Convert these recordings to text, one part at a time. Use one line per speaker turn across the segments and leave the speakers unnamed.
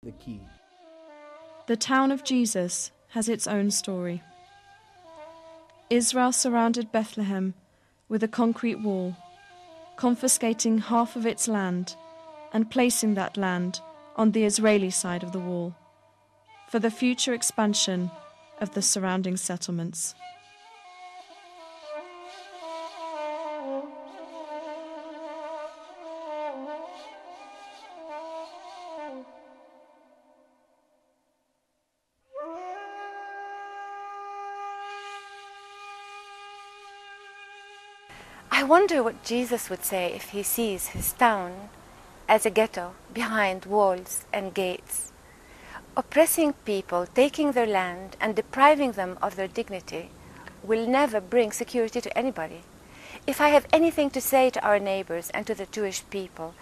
the key.
The town of Jesus has its own story. Israel surrounded Bethlehem with a concrete wall, confiscating half of its land and placing that land on the Israeli side of the wall for the future expansion of the surrounding settlements.
I wonder what Jesus would say if he sees his town as a ghetto behind walls and gates, oppressing people, taking their land and depriving them of their dignity will never bring security to anybody. If I have anything to say to our neighbors and to the Jewish people,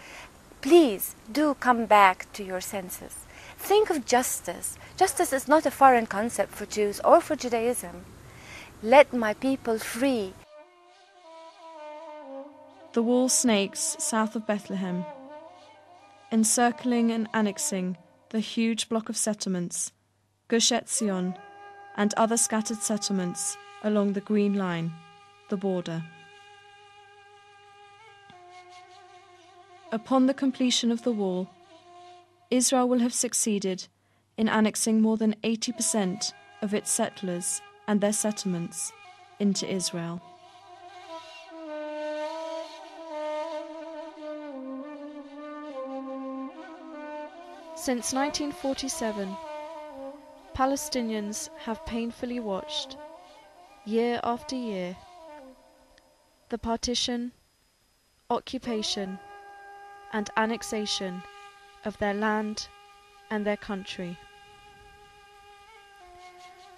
please do come back to your senses. Think of justice. Justice is not a foreign concept for Jews or for Judaism. Let my people free.
The wall snakes south of Bethlehem, encircling and annexing the huge block of settlements, Gush Etzion, and other scattered settlements along the Green Line, the border. Upon the completion of the wall, Israel will have succeeded in annexing more than 80% of its settlers and their settlements into Israel. Since 1947, Palestinians have painfully watched, year after year, the partition, occupation, and annexation of their land and their country.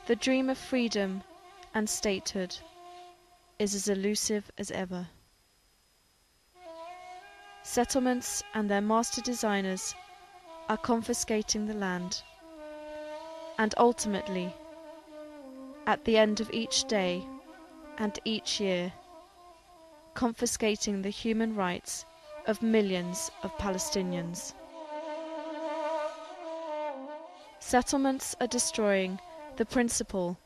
The dream of freedom and statehood is as elusive as ever. Settlements and their master designers are confiscating the land, and ultimately, at the end of each day and each year, confiscating the human rights of millions of Palestinians. Settlements are destroying the principle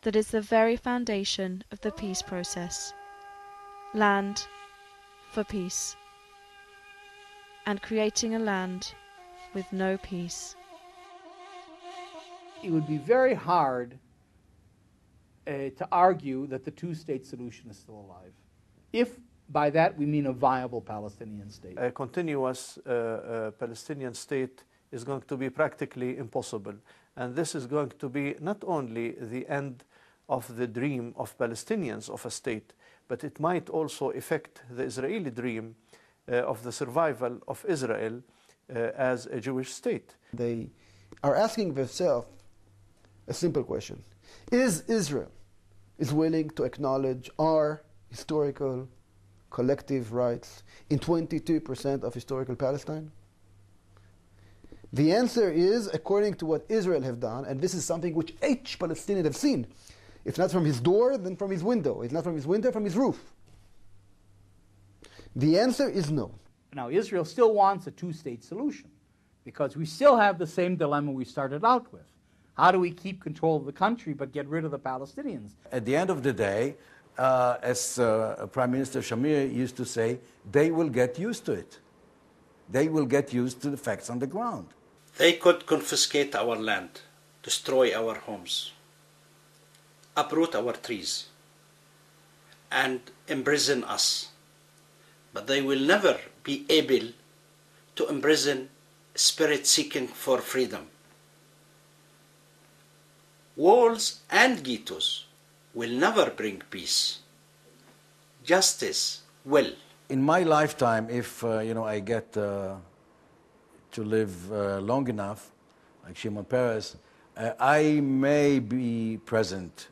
that is the very foundation of the peace process: land for peace, and creating a land with no peace.
It would be very hard to argue that the two-state solution is still alive, if by that we mean a viable Palestinian state.
A continuous Palestinian state is going to be practically impossible, and this is going to be not only the end of the dream of Palestinians of a state, but it might also affect the Israeli dream of the survival of Israel as a Jewish state.
They are asking themselves a simple question: is Israel willing to acknowledge our historical collective rights in 22% of historical Palestine? The answer is, according to what Israel have done, and this is something which each Palestinian have seen, if not from his door, then from his window. If not from his window, from his roof. The answer is no.
Now, Israel still wants a two-state solution, because we still have the same dilemma we started out with. How do we keep control of the country but get rid of the Palestinians?
At the end of the day, as Prime Minister Shamir used to say, they will get used to it. They will get used to the facts on the ground.
They could confiscate our land, destroy our homes, uproot our trees, and imprison us. But they will never be able to imprison spirit seeking for freedom. Walls and ghettos will never bring peace. Justice will.
In my lifetime, if I get to live long enough, like Shimon Peres, I may be present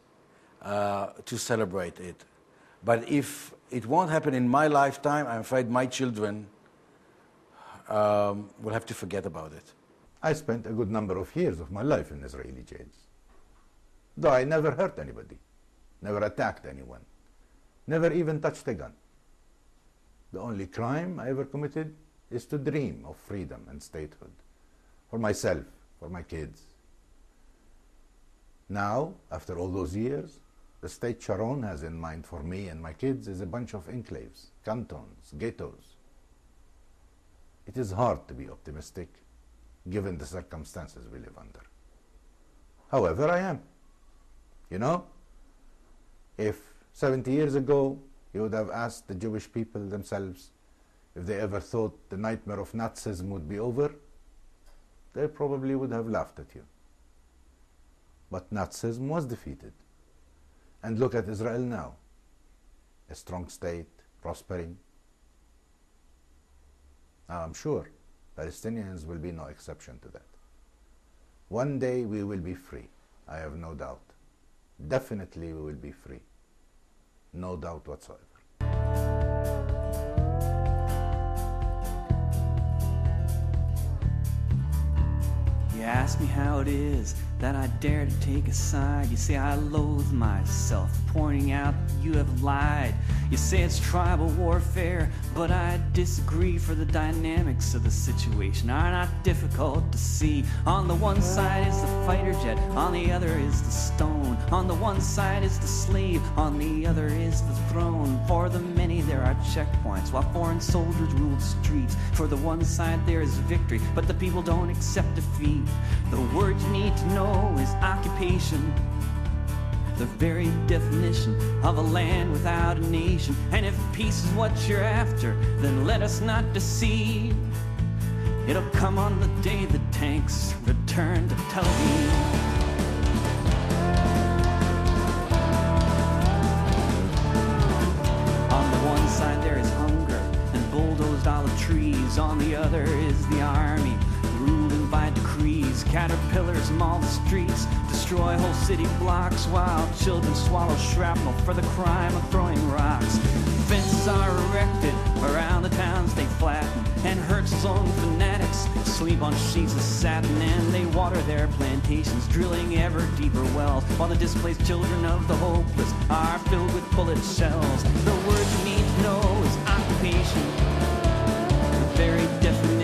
to celebrate it. But if it won't happen in my lifetime, I'm afraid my children will have to forget about it.
I spent a good number of years of my life in Israeli jails. Though I never hurt anybody, never attacked anyone, never even touched a gun. The only crime I ever committed is to dream of freedom and statehood. for myself, for my kids. Now, after all those years, the state Sharon has in mind for me and my kids is a bunch of enclaves, cantons, ghettos. It is hard to be optimistic given the circumstances we live under. However, I am. You know, if 70 years ago you would have asked the Jewish people themselves if they ever thought the nightmare of Nazism would be over, they probably would have laughed at you. But Nazism was defeated. And look at Israel now, a strong state, prospering. Now I'm sure Palestinians will be no exception to that. One day we will be free, I have no doubt. Definitely we will be free. No doubt whatsoever.
You ask me how it is that I dare to take a side. You say I loathe myself, pointing out that you have lied. You say it's tribal warfare, but I disagree, for the dynamics of the situation are not difficult to see. On the one side is the fighter jet, on the other is the stone. On the one side is the slave, on the other is the throne. For the many there are checkpoints, while foreign soldiers rule the streets. For the one side there is victory, but the people don't accept defeat. The word you need to know is occupation, the very definition of a land without a nation. And if peace is what you're after, then let us not deceive. It'll come on the day the tanks return to Tel Aviv. On the one side there is hunger and bulldozed olive trees. On the other is the army, ruling by decrees. Caterpillars maul the streets, destroy whole city blocks, while children swallow shrapnel for the crime of throwing rocks. Fences are erected around the towns they flatten, and Herzl's own fanatics sleep on sheets of satin. And they water their plantations, drilling ever deeper wells, while the displaced children of the hopeless are filled with bullet shells. The word you need to know is occupation, the very definition